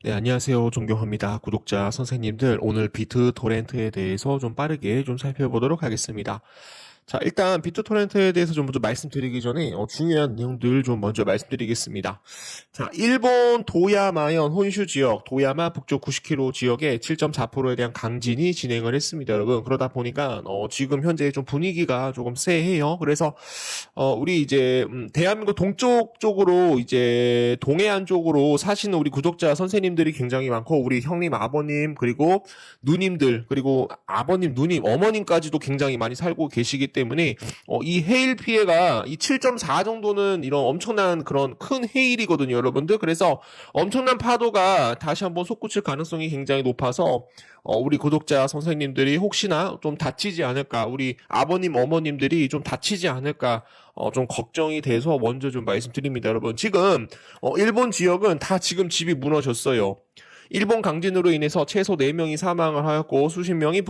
네, 안녕하세요. 존경합니다. 구독자 선생님들, 오늘 비트토렌트에 대해서 좀 빠르게 좀 살펴보도록 하겠습니다. 자, 일단 비트토렌트에 대해서 좀 먼저 말씀드리기 전에 중요한 내용들 좀 먼저 말씀드리겠습니다. 자, 일본 도야마현 혼슈 지역, 도야마 북쪽 90km 지역에 7.4%에 대한 강진이 진행을 했습니다, 여러분. 그러다 보니까 지금 현재 좀 분위기가 조금 쎄해요. 그래서 우리 이제 대한민국 동쪽 쪽으로 이제 동해안 쪽으로 사시는 우리 구독자 선생님들이 굉장히 많고 우리 형님, 아버님 그리고 누님들 그리고 아버님, 누님, 어머님까지도 굉장히 많이 살고 계시기 때문에 이 해일 피해가 이 7.4 정도는 이런 엄청난 그런 큰 해일이거든요, 여러분들. 그래서 엄청난 파도가 다시 한번 솟구칠 가능성이 굉장히 높아서 우리 구독자 선생님들이 혹시나 좀 다치지 않을까, 우리 아버님, 어머님들이 좀 다치지 않을까 좀 걱정이 돼서 먼저 좀 말씀드립니다, 여러분. 지금 일본 지역은 다 지금 집이 무너졌어요. 일본 강진으로 인해서 최소 4명이 사망을 하였고 수십 명이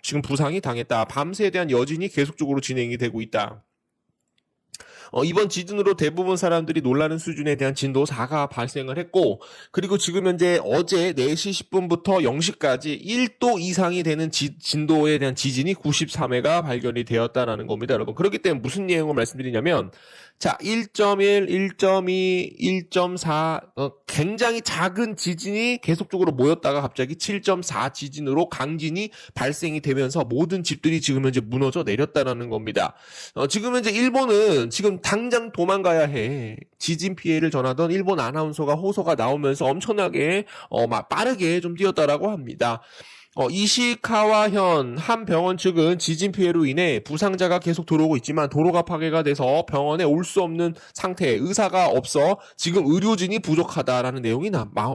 지금 부상이 당했다. 밤새에 대한 여진이 계속적으로 진행이 되고 있다. 이번 지진으로 대부분 사람들이 놀라는 수준에 대한 진도 4가 발생을 했고, 그리고 지금 현재 어제 4시 10분부터 0시까지 1도 이상이 되는 진도에 대한 지진이 93회가 발견이 되었다라는 겁니다, 여러분. 그렇기 때문에 무슨 내용을 말씀드리냐면, 자, 1.1, 1.2, 1.4 굉장히 작은 지진이 계속적으로 모였다가 갑자기 7.4 지진으로 강진이 발생이 되면서 모든 집들이 지금 현재 무너져 내렸다라는 겁니다. 지금 현재 일본은 지금 당장 도망가야 해. 지진 피해를 전하던 일본 아나운서가 호소가 나오면서 엄청나게 막 빠르게 좀 뛰었다라고 합니다. 이시카와현 한 병원 측은 지진 피해로 인해 부상자가 계속 들어오고 있지만 도로가 파괴가 돼서 병원에 올 수 없는 상태, 의사가 없어 지금 의료진이 부족하다라는 내용이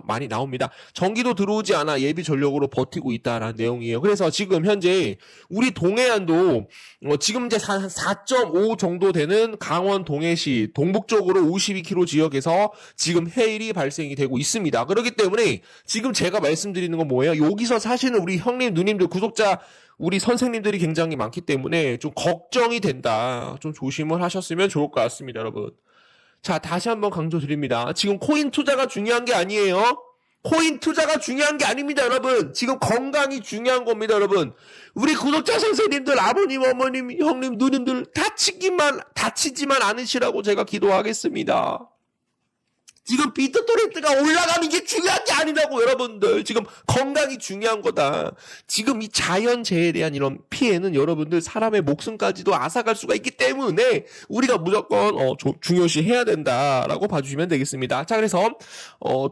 많이 나옵니다. 전기도 들어오지 않아 예비 전력으로 버티고 있다라는 내용이에요. 그래서 지금 현재 우리 동해안도 지금 이제 4.5 정도 되는 강원 동해시 동북쪽으로 52km 지역에서 지금 해일이 발생이 되고 있습니다. 그렇기 때문에 지금 제가 말씀드리는 건 뭐예요? 여기서 사시는 우리 형님, 누님들, 구독자, 우리 선생님들이 굉장히 많기 때문에 좀 걱정이 된다. 좀 조심을 하셨으면 좋을 것 같습니다, 여러분. 자, 다시 한번 강조드립니다. 지금 코인 투자가 중요한 게 아니에요. 코인 투자가 중요한 게 아닙니다, 여러분. 지금 건강이 중요한 겁니다, 여러분. 우리 구독자 선생님들, 아버님, 어머님, 형님, 누님들 다치지만 않으시라고 제가 기도하겠습니다. 지금 비트토렌트가 올라가는 게 중요한 게 아니라고, 여러분들. 지금 건강이 중요한 거다. 지금 이 자연재해에 대한 이런 피해는 여러분들 사람의 목숨까지도 앗아갈 수가 있기 때문에 우리가 무조건 중요시 해야 된다라고 봐주시면 되겠습니다. 자, 그래서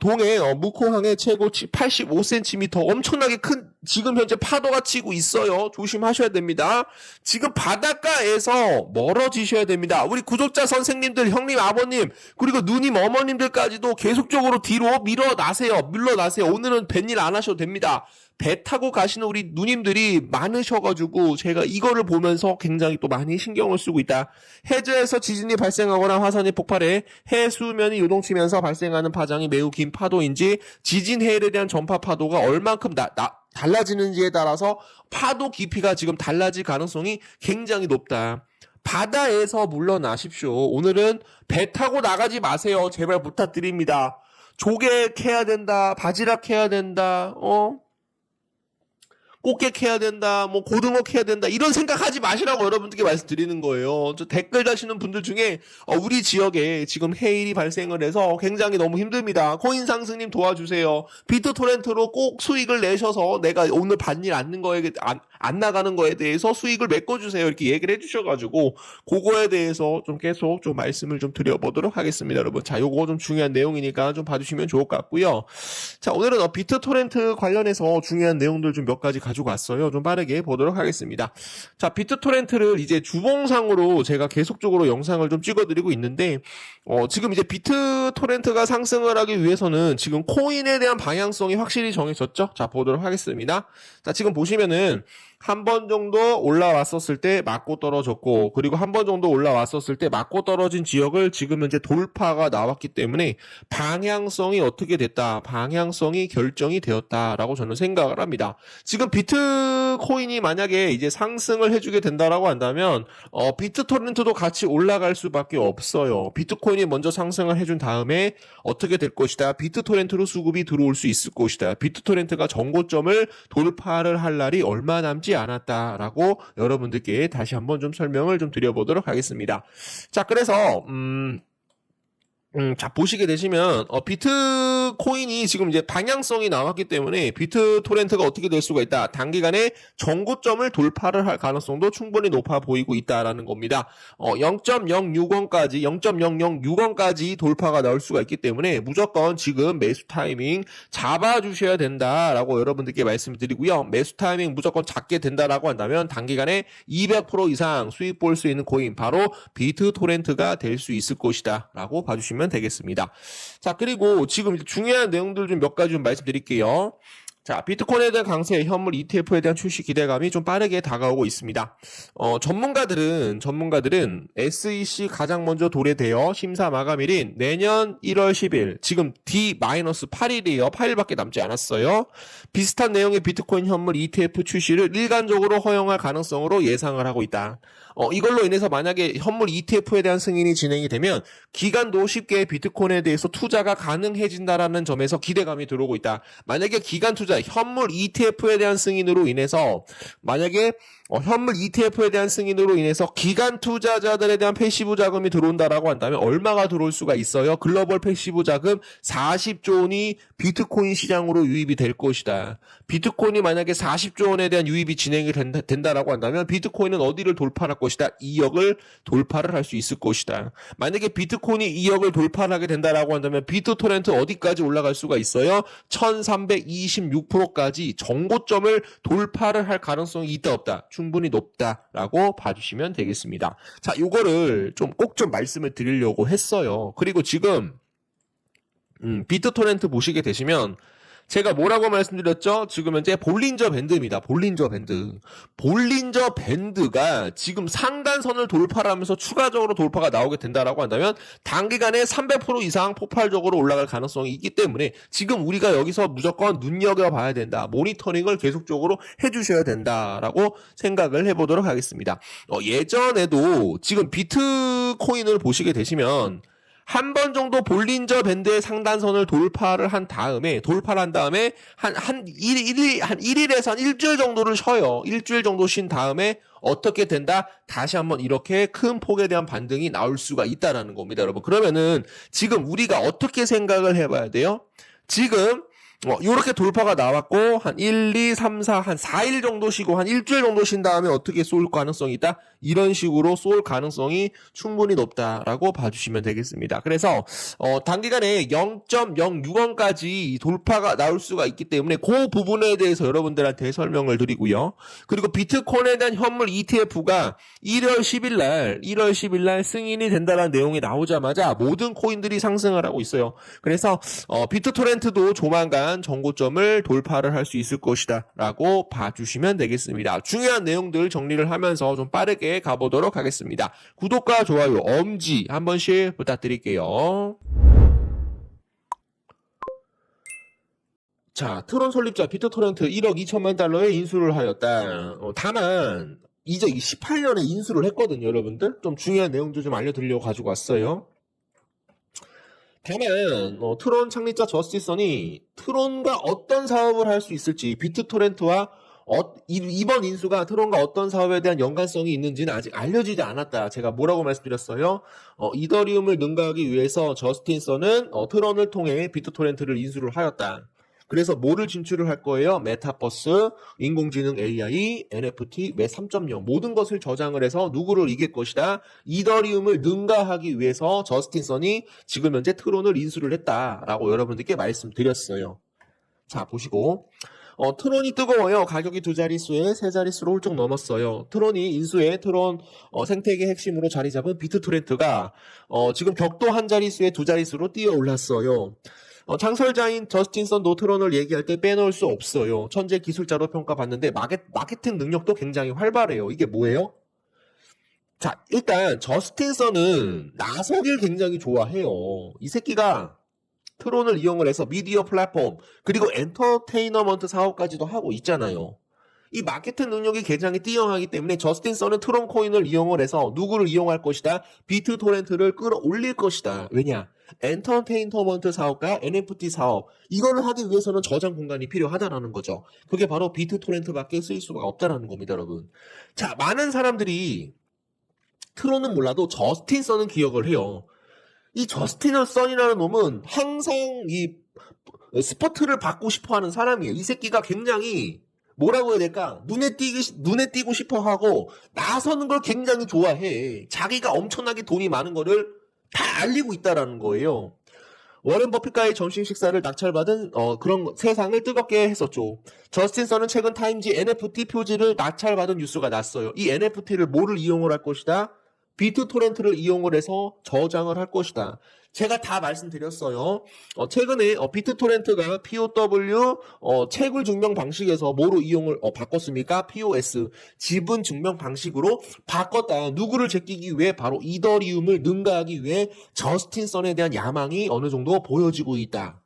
동해 묵호항의 최고 85cm 엄청나게 큰 지금 현재 파도가 치고 있어요. 조심하셔야 됩니다. 지금 바닷가에서 멀어지셔야 됩니다. 우리 구독자 선생님들, 형님, 아버님, 그리고 누님, 어머님들까지도 계속적으로 뒤로 물러나세요. 오늘은 뱃일 안 하셔도 됩니다. 배 타고 가시는 우리 누님들이 많으셔가지고 제가 이거를 보면서 굉장히 또 많이 신경을 쓰고 있다. 해저에서 지진이 발생하거나 화산이 폭발해 해수면이 요동치면서 발생하는 파장이 매우 긴 파도인지 지진 해일에 대한 전파 파도가 얼만큼 달라지는지에 따라서 파도 깊이가 지금 달라질 가능성이 굉장히 높다. 바다에서 물러나십시오. 오늘은 배 타고 나가지 마세요. 제발 부탁드립니다. 조개 캐야 된다. 바지락 캐야 된다. 꽃게 캐야 된다, 뭐 고등어 캐야 된다, 이런 생각하지 마시라고 여러분들께 말씀드리는 거예요. 저 댓글 다시는 분들 중에 우리 지역에 지금 해일이 발생을 해서 굉장히 너무 힘듭니다. 코인 상승님 도와주세요. 비트토렌트로 꼭 수익을 내셔서 내가 오늘 받일 안 나가는 거에 대해서 수익을 메꿔주세요. 이렇게 얘기를 해주셔가지고 그거에 대해서 좀 계속 좀 말씀을 좀 드려보도록 하겠습니다, 여러분. 자, 요거 좀 중요한 내용이니까 좀 봐주시면 좋을 것 같고요. 자, 오늘은 비트토렌트 관련해서 중요한 내용들 좀 몇 가지 가지고 왔어요. 좀 빠르게 보도록 하겠습니다. 자, 비트토렌트를 이제 주봉상으로 제가 계속적으로 영상을 좀 찍어드리고 있는데 지금 이제 비트토렌트가 상승을 하기 위해서는 지금 코인에 대한 방향성이 확실히 정해졌죠. 자, 보도록 하겠습니다. 자, 지금 보시면은 한 번 정도 올라왔었을 때 맞고 떨어졌고, 그리고 한 번 정도 올라왔었을 때 맞고 떨어진 지역을 지금 현재 돌파가 나왔기 때문에 방향성이 어떻게 됐다, 방향성이 결정이 되었다라고 저는 생각을 합니다. 지금 비트코인이 만약에 이제 상승을 해주게 된다라고 한다면 비트토렌트도 같이 올라갈 수밖에 없어요. 비트코인이 먼저 상승을 해준 다음에 어떻게 될 것이다, 비트토렌트로 수급이 들어올 수 있을 것이다, 비트토렌트가 정고점을 돌파를 할 날이 얼마 남지 않았다라고 여러분들께 다시 한번 좀 설명을 좀 드려보도록 하겠습니다. 자, 그래서 자, 보시게 되시면, 비트코인이 지금 이제 방향성이 나왔기 때문에 비트토렌트가 어떻게 될 수가 있다. 단기간에 정고점을 돌파를 할 가능성도 충분히 높아 보이고 있다라는 겁니다. 0.060원까지, 0.006원까지 돌파가 나올 수가 있기 때문에 무조건 지금 매수 타이밍 잡아주셔야 된다라고 여러분들께 말씀드리고요. 매수 타이밍 무조건 잡게 된다라고 한다면 단기간에 200% 이상 수익 볼 수 있는 코인, 바로 비트토렌트가 될 수 있을 것이다 라고 봐주시면 되겠습니다. 자, 그리고 지금 중요한 내용들 좀 몇 가지 좀 말씀드릴게요. 자, 비트코인에 대한 강세, 현물 ETF에 대한 출시 기대감이 좀 빠르게 다가오고 있습니다. 전문가들은 SEC 가장 먼저 도래되어 심사 마감일인 내년 1월 10일, 지금 D-8일이에요. 8일밖에 남지 않았어요. 비슷한 내용의 비트코인 현물 ETF 출시를 일괄적으로 허용할 가능성으로 예상을 하고 있다. 이걸로 인해서 만약에 현물 ETF에 대한 승인이 진행이 되면 기관도 쉽게 비트코인에 대해서 투자가 가능해진다라는 점에서 기대감이 들어오고 있다. 만약에 기관 투자, 현물 ETF에 대한 승인으로 인해서 만약에 현물 ETF에 대한 승인으로 인해서 기관 투자자들에 대한 패시브 자금이 들어온다라고 한다면 얼마가 들어올 수가 있어요? 글로벌 패시브 자금 40조 원이 비트코인 시장으로 유입이 될 것이다. 비트코인이 만약에 40조 원에 대한 유입이 진행이 된다라고 한다면 비트코인은 어디를 돌파할 것이다? 2억을 돌파를 할 수 있을 것이다. 만약에 비트코인이 2억을 돌파하게 된다라고 한다면 비트토렌트 어디까지 올라갈 수가 있어요? 1326%까지 정고점을 돌파를 할 가능성이 있다 없다? 충분히 높다라고 봐주시면 되겠습니다. 자, 요거를 꼭 좀 말씀을 드리려고 했어요. 그리고 지금 비트토렌트 보시게 되시면 제가 뭐라고 말씀드렸죠? 지금 현재 볼린저 밴드입니다. 볼린저 밴드가 지금 상단선을 돌파를 하면서 추가적으로 돌파가 나오게 된다라고 한다면 단기간에 300% 이상 폭발적으로 올라갈 가능성이 있기 때문에 지금 우리가 여기서 무조건 눈여겨봐야 된다. 모니터링을 계속적으로 해주셔야 된다라고 생각을 해보도록 하겠습니다. 예전에도 지금 비트코인을 보시게 되시면 한 번 정도 볼린저 밴드의 상단선을 돌파를 한 다음에 한 1일에서 한 일주일 정도를 쉬어요. 일주일 정도 쉰 다음에 어떻게 된다? 다시 한번 이렇게 큰 폭에 대한 반등이 나올 수가 있다라는 겁니다, 여러분. 그러면은 지금 우리가 어떻게 생각을 해봐야 돼요? 지금 요렇게 돌파가 나왔고 한 1, 2, 3, 4, 한 4일 정도 쉬고 한 일주일 정도 쉰 다음에 어떻게 쏠 가능성이 있다? 이런 식으로 쏠 가능성이 충분히 높다라고 봐주시면 되겠습니다. 그래서 단기간에 0.06원까지 돌파가 나올 수가 있기 때문에 그 부분에 대해서 여러분들한테 설명을 드리고요. 그리고 비트코인에 대한 현물 ETF가 1월 10일 날 승인이 된다는 내용이 나오자마자 모든 코인들이 상승을 하고 있어요. 그래서 비트토렌트도 조만간 정고점을 돌파를 할 수 있을 것이다 라고 봐주시면 되겠습니다. 중요한 내용들 정리를 하면서 좀 빠르게 가보도록 하겠습니다. 구독과 좋아요, 엄지 한 번씩 부탁드릴게요. 자, 트론 설립자 비트토렌트 1억 2천만 달러에 인수를 하였다. 다만 이제 18년에 인수를 했거든요, 여러분들. 좀 중요한 내용도 좀 알려드리려고 가지고 왔어요. 다만 트론 창립자 저스티슨이 트론과 어떤 사업을 할 수 있을지, 비트토렌트와 이번 인수가 트론과 어떤 사업에 대한 연관성이 있는지는 아직 알려지지 않았다. 제가 뭐라고 말씀드렸어요? 이더리움을 능가하기 위해서 저스틴슨은 트론을 통해 비트토렌트를 인수를 하였다. 그래서 뭐를 진출을 할 거예요? 메타버스, 인공지능 AI, NFT, 웹 3.0 모든 것을 저장을 해서 누구를 이길 것이다. 이더리움을 능가하기 위해서 저스틴슨이 지금 현재 트론을 인수를 했다라고 여러분들께 말씀드렸어요. 자, 보시고 트론이 뜨거워요. 가격이 두 자릿수에 세 자릿수로 훌쩍 넘었어요. 트론이 인수에 트론 생태계 핵심으로 자리 잡은 비트토렌트가 지금 격도 한 자릿수에 두 자릿수로 뛰어 올랐어요. 창설자인 저스틴 선 노트론을 얘기할 때 빼놓을 수 없어요. 천재 기술자로 평가받는데 마케팅 능력도 굉장히 활발해요. 이게 뭐예요? 자, 일단 저스틴 선은 나서길 굉장히 좋아해요. 이 새끼가 트론을 이용을 해서 미디어 플랫폼 그리고 엔터테이너먼트 사업까지도 하고 있잖아요. 이 마케팅 능력이 굉장히 뛰어나기 때문에 저스틴 선은 트론 코인을 이용을 해서 누구를 이용할 것이다? 비트 토렌트를 끌어올릴 것이다. 왜냐? 엔터테인먼트 사업과 NFT 사업 이거를 하기 위해서는 저장 공간이 필요하다라는 거죠. 그게 바로 비트 토렌트밖에 쓸 수가 없다라는 겁니다, 여러분. 자, 많은 사람들이 트론은 몰라도 저스틴 선은 기억을 해요. 이 저스틴 선이라는 놈은 항상 이 스포트를 받고 싶어하는 사람이에요. 이 새끼가 굉장히 뭐라고 해야 될까? 눈에 띄고 싶어 하고 나서는 걸 굉장히 좋아해. 자기가 엄청나게 돈이 많은 거를 다 알리고 있다라는 거예요. 워렌 버핏과의 점심 식사를 낙찰받은 그런 세상을 뜨겁게 했었죠. 저스틴 선은 최근 타임지 NFT 표지를 낙찰받은 뉴스가 났어요. 이 NFT를 뭐를 이용을 할 것이다? 비트 토렌트를 이용을 해서 저장을 할 것이다. 제가 다 말씀드렸어요. 최근에 비트 토렌트가 POW 채굴 증명 방식에서 뭐로 이용을 바꿨습니까? POS 지분 증명 방식으로 바꿨다. 누구를 제끼기 위해? 바로 이더리움을 능가하기 위해 저스틴 선에 대한 야망이 어느 정도 보여지고 있다.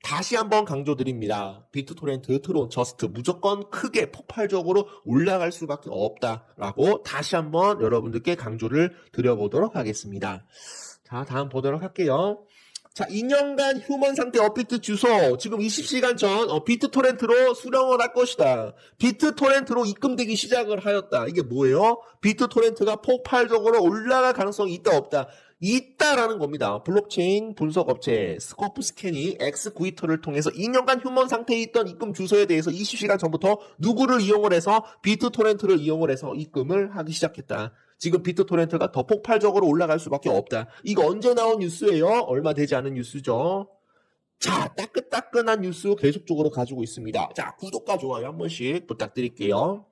다시 한번 강조드립니다. 비트토렌트, 트론, 저스트 무조건 크게 폭발적으로 올라갈 수밖에 없다라고 다시 한번 여러분들께 강조를 드려보도록 하겠습니다. 자, 다음 보도록 할게요. 자, 2년간 휴먼 상태 업비트 주소 지금 20시간 전 비트토렌트로 수령을 할 것이다. 비트토렌트로 입금되기 시작을 하였다. 이게 뭐예요? 비트토렌트가 폭발적으로 올라갈 가능성이 있다 없다. 있다라는 겁니다. 블록체인 분석업체 스코프 스캔이 엑스구이터를 통해서 2년간 휴먼 상태에 있던 입금 주소에 대해서 20시간 전부터 누구를 이용을 해서 비트토렌트를 이용을 해서 입금을 하기 시작했다. 지금 비트토렌트가 더 폭발적으로 올라갈 수밖에 없다. 이거 언제 나온 뉴스예요? 얼마 되지 않은 뉴스죠. 자, 따끈따끈한 뉴스 계속적으로 가지고 있습니다. 자, 구독과 좋아요 한 번씩 부탁드릴게요.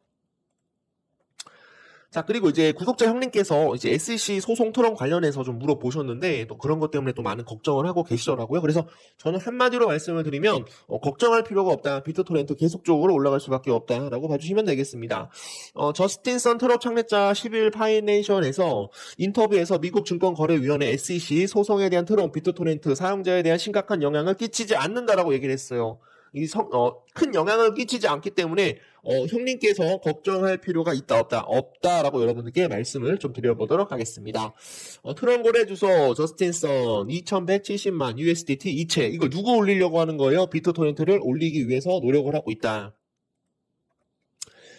자, 그리고 이제 구독자 형님께서 이제 SEC 소송 토론 관련해서 좀 물어보셨는데 또 그런 것 때문에 또 많은 걱정을 하고 계시더라고요. 그래서 저는 한마디로 말씀을 드리면 걱정할 필요가 없다. 비트토렌트 계속적으로 올라갈 수밖에 없다라고 봐주시면 되겠습니다. 저스틴 선 트럭 창립자 10일 파이네이션에서 인터뷰에서 미국 증권거래위원회 SEC 소송에 대한 트론 비트토렌트 사용자에 대한 심각한 영향을 끼치지 않는다라고 얘기를 했어요. 큰 영향을 끼치지 않기 때문에 형님께서 걱정할 필요가 있다 없다 없다라고 여러분들께 말씀을 좀 드려보도록 하겠습니다. 트론 거래 주소 저스틴선 2170만 USDT 이체 이걸 누구 올리려고 하는 거예요? 비트토렌트를 올리기 위해서 노력을 하고 있다.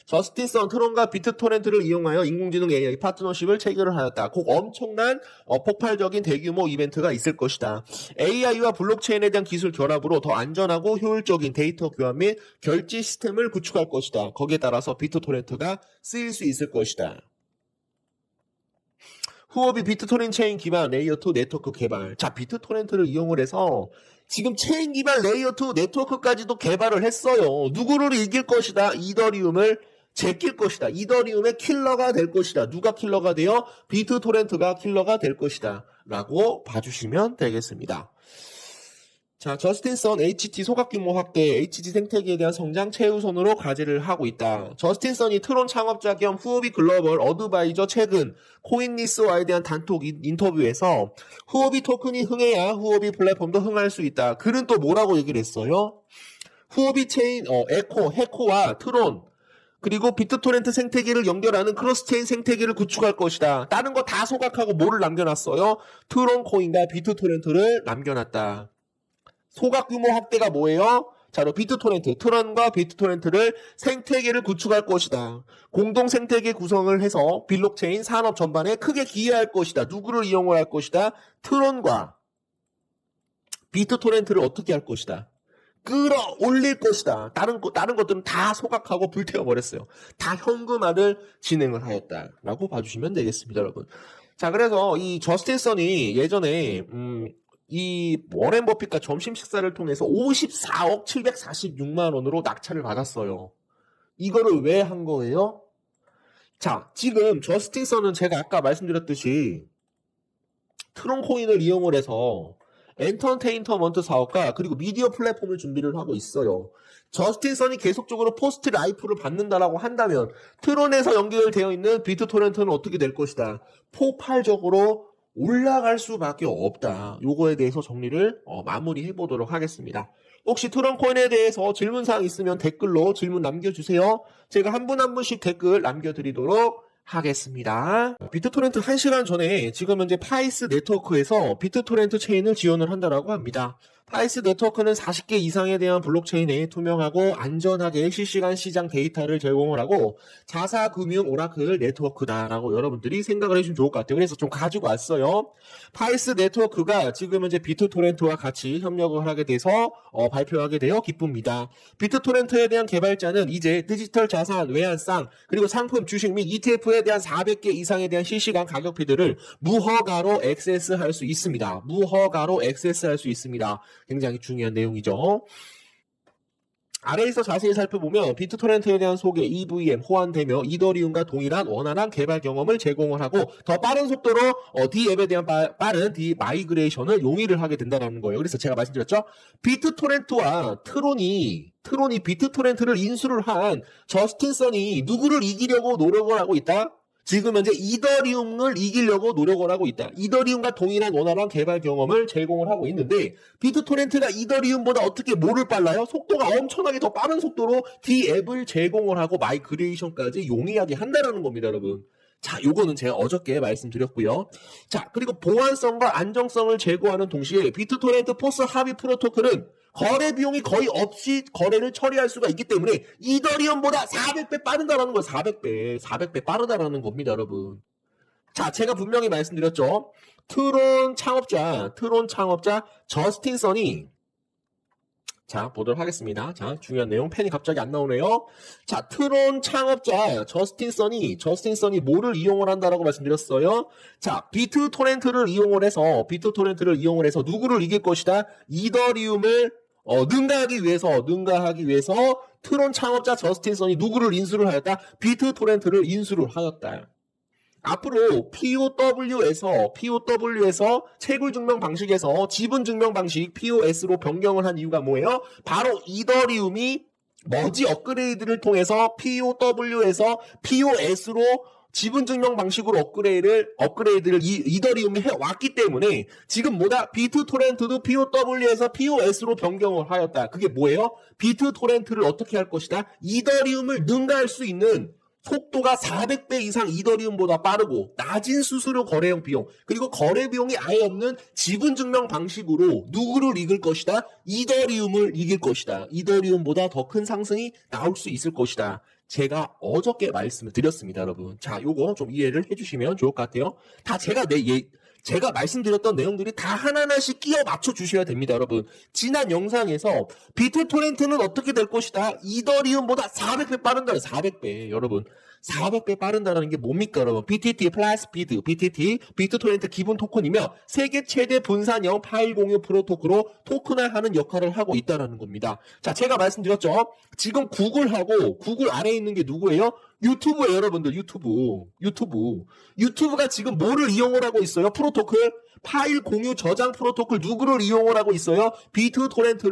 저스틴 선 트론과 비트토렌트를 이용하여 인공지능 AI 파트너십을 체결을 하였다. 곧 엄청난 폭발적인 대규모 이벤트가 있을 것이다. AI와 블록체인에 대한 기술 결합으로 더 안전하고 효율적인 데이터 교환 및 결제 시스템을 구축할 것이다. 거기에 따라서 비트토렌트가 쓰일 수 있을 것이다. 후업이 비트토렌트 체인 기반 레이어2 네트워크 개발. 자, 비트토렌트를 이용을 해서 지금 체인 기반 레이어2 네트워크까지도 개발을 했어요. 누구를 이길 것이다? 이더리움을 제낄 것이다. 이더리움의 킬러가 될 것이다. 누가 킬러가 돼요? 비트토렌트가 킬러가 될 것이다. 라고 봐주시면 되겠습니다. 자, 저스틴 선 HT 소각규모 확대, HT 생태계에 대한 성장 최우선으로 과제를 하고 있다. 저스틴 선이 트론 창업자 겸 후오비 글로벌 어드바이저 최근 코인리스와에 대한 단톡 인터뷰에서 후오비 토큰이 흥해야 후오비 플랫폼도 흥할 수 있다. 그는 또 뭐라고 얘기를 했어요? 후오비 체인, 해코와 트론, 그리고 비트토렌트 생태계를 연결하는 크로스체인 생태계를 구축할 것이다. 다른 거 다 소각하고 뭐를 남겨놨어요? 트론 코인과 비트토렌트를 남겨놨다. 소각 규모 확대가 뭐예요? 자, 비트토렌트, 트론과 비트토렌트를 생태계를 구축할 것이다. 공동 생태계 구성을 해서 블록체인 산업 전반에 크게 기여할 것이다. 누구를 이용을 할 것이다? 트론과 비트토렌트를 어떻게 할 것이다? 끌어올릴 것이다. 다른 것들은 다 소각하고 불태워버렸어요. 다 현금화를 진행을 하였다라고 봐주시면 되겠습니다, 여러분. 자, 그래서 이 저스틴 선이 예전에 이 워렌 버핏과 점심 식사를 통해서 54억 746만 원으로 낙찰을 받았어요. 이거를 왜 한 거예요? 자, 지금 저스틴 선은 제가 아까 말씀드렸듯이 트론 코인을 이용을 해서 엔터테인먼트 사업과 그리고 미디어 플랫폼을 준비를 하고 있어요. 저스틴 선이 계속적으로 포스트 라이프를 받는다라고 한다면 트론에서 연결되어 있는 비트토렌트는 어떻게 될 것이다. 폭발적으로 올라갈 수밖에 없다. 요거에 대해서 정리를 마무리해 보도록 하겠습니다. 혹시 트론 코인에 대해서 질문사항 있으면 댓글로 질문 남겨주세요. 제가 한 분 한 분씩 댓글 남겨드리도록 하겠습니다. 비트토렌트 1시간 전에 지금 현재 파이스 네트워크에서 비트토렌트 체인을 지원을 한다라고 합니다. 파이스 네트워크는 40개 이상에 대한 블록체인에 투명하고 안전하게 실시간 시장 데이터를 제공을 하고 자사금융 오라클 네트워크다라고 여러분들이 생각을 해주시면 좋을 것 같아요. 그래서 좀 가지고 왔어요. 파이스 네트워크가 지금 현재 비트토렌트와 같이 협력을 하게 돼서 발표하게 되어 기쁩니다. 비트토렌트에 대한 개발자는 이제 디지털 자산, 외환상, 그리고 상품, 주식 및 ETF에 대한 400개 이상에 대한 실시간 가격표들을 무허가로 액세스할 수 있습니다. 무허가로 액세스할 수 있습니다. 굉장히 중요한 내용이죠. 아래에서 자세히 살펴보면 비트토렌트에 대한 소개, EVM, 호환되며 이더리움과 동일한 원활한 개발 경험을 제공을 하고 더 빠른 속도로 D앱에 대한 빠른 디마이그레이션을 용의를 하게 된다는 거예요. 그래서 제가 말씀드렸죠. 비트토렌트와 트론이 비트토렌트를 인수를 한 저스틴 선이 누구를 이기려고 노력을 하고 있다? 지금 현재 이더리움을 이기려고 노력을 하고 있다. 이더리움과 동일한 원활한 개발 경험을 제공을 하고 있는데 비트토렌트가 이더리움보다 어떻게 뭐를 빨라요? 속도가 엄청나게 더 빠른 속도로 D앱을 제공을 하고 마이그레이션까지 용이하게 한다는 겁니다, 여러분. 자, 요거는 제가 어저께 말씀드렸고요. 자, 그리고 보안성과 안정성을 제고하는 동시에 비트토렌트 포스 합의 프로토콜은 거래 비용이 거의 없이 거래를 처리할 수가 있기 때문에 이더리움보다 400배 빠르다라는 거예요. 400배 빠르다라는 겁니다, 여러분. 자, 제가 분명히 말씀드렸죠. 트론 창업자 저스틴 선이 자, 보도록 하겠습니다. 자, 중요한 내용. 펜이 갑자기 안 나오네요. 자, 트론 창업자 저스틴 선이 뭐를 이용을 한다라고 말씀드렸어요. 자, 비트토렌트를 이용을 해서 누구를 이길 것이다? 이더리움을 능가하기 위해서 트론 창업자 저스틴 선이 누구를 인수를 하였다? 비트토렌트를 인수를 하였다. 앞으로 POW에서 채굴 증명 방식에서 지분 증명 방식 POS로 변경을 한 이유가 뭐예요? 바로 이더리움이 머지 업그레이드를 통해서 POW에서 POS로 지분 증명 방식으로 업그레이드를 이더리움이 해왔기 때문에 지금 비트토렌트도 POW에서 POS로 변경을 하였다. 그게 뭐예요? 비트토렌트를 어떻게 할 것이다? 이더리움을 능가할 수 있는 속도가 400배 이상 이더리움보다 빠르고 낮은 수수료 거래형 비용 그리고 거래 비용이 아예 없는 지분 증명 방식으로 누구를 이길 것이다? 이더리움을 이길 것이다. 이더리움보다 더 큰 상승이 나올 수 있을 것이다. 제가 어저께 말씀을 드렸습니다, 여러분. 자, 요거 좀 이해를 해주시면 좋을 것 같아요. 다 제가 말씀드렸던 내용들이 다 하나하나씩 끼워 맞춰 주셔야 됩니다, 여러분. 지난 영상에서 비트토렌트는 어떻게 될 것이다? 이더리움보다 400배 빠른다. 400배, 여러분. 400배 빠른다는 게 뭡니까, 여러분? BTT 플러스 비드, 비트토렌트 기본 토큰이며 세계 최대 분산형 파일 공유 프로토콜로 토큰화하는 역할을 하고 있다는 겁니다. 자, 제가 말씀드렸죠. 지금 구글 아래에 있는 게 누구예요? 유튜브예요, 여러분들. 유튜브가 지금 뭐를 이용을 하고 있어요? 프로토콜 파일 공유 저장 프로토콜 누구를 이용을 하고 있어요? 비트토렌트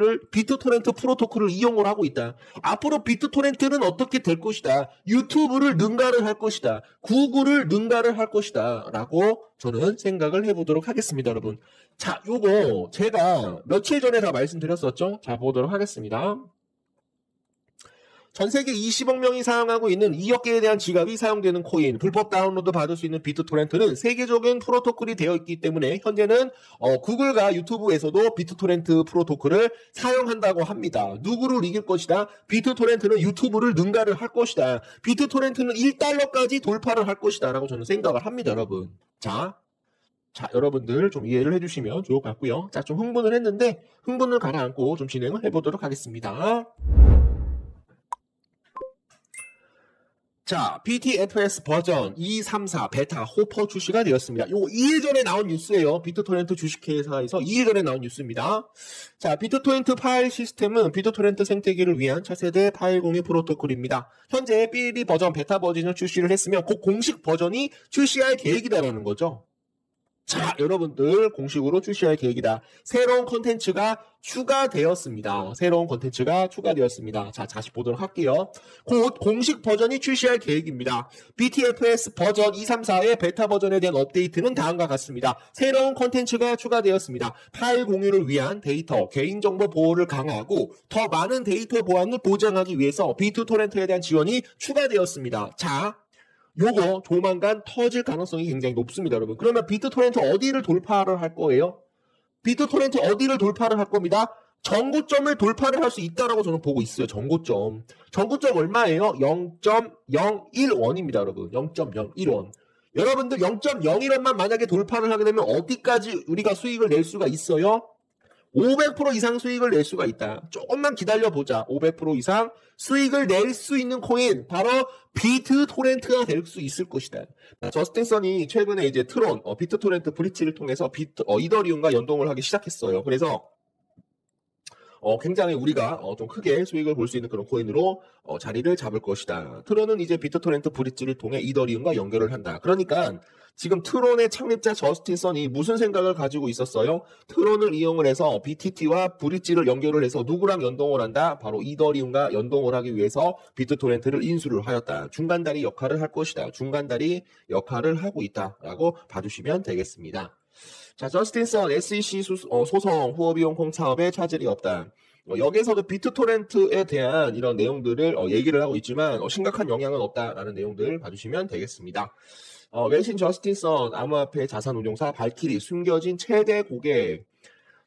프로토콜을 이용을 하고 있다. 앞으로 비트토렌트는 어떻게 될 것이다? 유튜브를 능가를 할 것이다. 구글을 능가를 할 것이다. 라고 저는 생각을 해보도록 하겠습니다, 여러분. 자, 요거 제가 며칠 전에 다 말씀드렸었죠? 자, 보도록 하겠습니다. 전 세계 20억 명이 사용하고 있는 2억 개에 대한 지갑이 사용되는 코인, 불법 다운로드 받을 수 있는 비트토렌트는 세계적인 프로토콜이 되어 있기 때문에 현재는 구글과 유튜브에서도 비트토렌트 프로토콜을 사용한다고 합니다. 누구를 이길 것이다? 비트토렌트는 유튜브를 능가를 할 것이다. 비트토렌트는 1달러까지 돌파를 할 것이다. 라고 저는 생각을 합니다, 여러분. 자, 여러분들 좀 이해를 해주시면 좋을 것 같고요. 자, 좀 흥분을 했는데 흥분을 가라앉고 좀 진행을 해보도록 하겠습니다. 자, BTFS 버전 234 베타 호퍼 출시가 되었습니다. 요거 2일 전에 나온 뉴스예요. 비트토렌트 주식회사에서 2일 전에 나온 뉴스입니다. 자, 비트토렌트 파일 시스템은 비트토렌트 생태계를 위한 차세대 파일 공유 프로토콜입니다. 현재 BD 버전 베타 버전을 출시를 했으며 곧 공식 버전이 출시할 계획이다라는 거죠. 자, 여러분들 공식으로 출시할 계획이다. 새로운 콘텐츠가 추가되었습니다. 새로운 콘텐츠가 추가되었습니다. 자, 다시 보도록 할게요. 곧 공식 버전이 출시할 계획입니다. BTFS 버전 234의 베타 버전에 대한 업데이트는 다음과 같습니다. 새로운 콘텐츠가 추가되었습니다. 파일 공유를 위한 데이터, 개인정보 보호를 강화하고 더 많은 데이터 보안을 보장하기 위해서 비트토렌트에 대한 지원이 추가되었습니다. 자, 요거 조만간 터질 가능성이 굉장히 높습니다, 여러분. 그러면 비트토렌트 어디를 돌파를 할 거예요? 비트토렌트 어디를 돌파를 할 겁니다? 전고점을 돌파를 할 수 있다라고 저는 보고 있어요. 전고점. 전고점 얼마예요? 0.001원입니다, 여러분. 0.01원. 여러분들 0.01원만 만약에 돌파를 하게 되면 어디까지 우리가 수익을 낼 수가 있어요? 500% 이상 수익을 낼 수가 있다. 조금만 기다려보자. 500% 이상 수익을 낼 수 있는 코인 바로 비트토렌트가 될 수 있을 것이다. 저스틴 선이 최근에 이제 트론, 비트토렌트 브릿지를 통해서 이더리움과 연동을 하기 시작했어요. 그래서 굉장히 우리가 좀 크게 수익을 볼 수 있는 그런 코인으로 자리를 잡을 것이다. 트론은 이제 비트토렌트 브릿지를 통해 이더리움과 연결을 한다. 그러니까 지금 트론의 창립자 저스틴 선이 무슨 생각을 가지고 있었어요? 트론을 이용을 해서 BTT와 브릿지를 연결을 해서 누구랑 연동을 한다? 바로 이더리움과 연동을 하기 위해서 비트토렌트를 인수를 하였다. 중간다리 역할을 할 것이다. 중간다리 역할을 하고 있다라고 봐주시면 되겠습니다. 자, 저스틴 선 SEC 소송 후원비용 공차업에 차질이 없다. 여기에서도 비트토렌트에 대한 이런 내용들을 얘기를 하고 있지만 심각한 영향은 없다라는 내용들 봐주시면 되겠습니다. 외신 저스틴 선 암호화폐 자산운용사 발키리 숨겨진 최대 고객.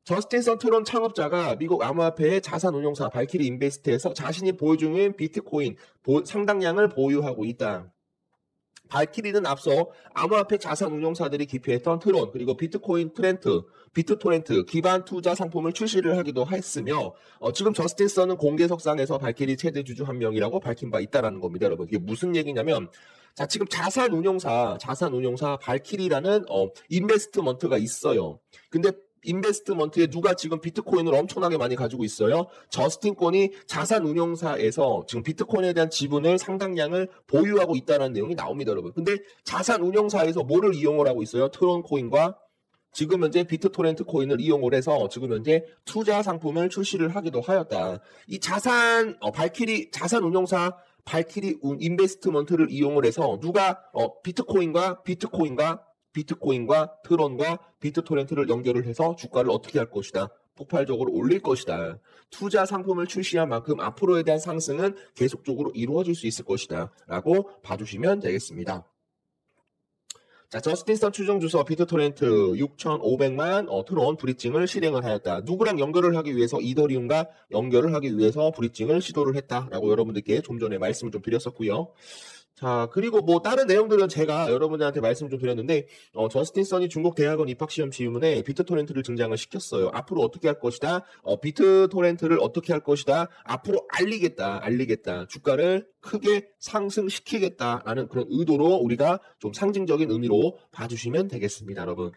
저스틴 선 트론 창업자가 미국 암호화폐의 자산운용사 발키리 인베스트에서 자신이 보유 중인 비트코인 상당량을 보유하고 있다. 발키리는 앞서 암호화폐 자산 운용사들이 기피했던 트론 그리고 비트토렌트 기반 투자 상품을 출시를 하기도 했으며 지금 저스틴 선은 공개석상에서 발키리 최대 주주 한 명이라고 밝힌 바 있다라는 겁니다, 여러분. 이게 무슨 얘기냐면 자, 지금 자산 운용사 발키리라는 인베스트먼트가 있어요. 근데 인베스트먼트에 누가 지금 비트코인을 엄청나게 많이 가지고 있어요? 저스틴 건이 자산 운용사에서 지금 비트코인에 대한 지분을 상당량을 보유하고 있다는 내용이 나옵니다, 여러분. 근데 자산 운용사에서 뭐를 이용을 하고 있어요? 트론 코인과 지금 현재 비트토렌트 코인을 이용을 해서 지금 현재 투자 상품을 출시를 하기도 하였다. 이 발키리 자산 운용사 발키리 인베스트먼트를 이용을 해서 누가 비트코인과 트론과 비트토렌트를 연결을 해서 주가를 어떻게 할 것이다. 폭발적으로 올릴 것이다. 투자 상품을 출시한 만큼 앞으로에 대한 상승은 계속적으로 이루어질 수 있을 것이다. 라고 봐주시면 되겠습니다. 자, 저스틴 선 추정 주소 비트토렌트 6,500만 트론 브릿징을 실행을 하였다. 누구랑 연결을 하기 위해서 이더리움과 연결을 하기 위해서 브릿징을 시도를 했다라고 여러분들께 좀 전에 말씀을 좀 드렸었고요. 자, 그리고 뭐 다른 내용들은 제가 여러분들한테 말씀 좀 드렸는데 저스틴 선이 중국 대학원 입학 시험 지문에 비트토렌트를 등장을 시켰어요. 앞으로 어떻게 할 것이다. 비트토렌트를 어떻게 할 것이다. 앞으로 알리겠다. 주가를 크게 상승시키겠다라는 그런 의도로 우리가 좀 상징적인 의미로 봐주시면 되겠습니다, 여러분.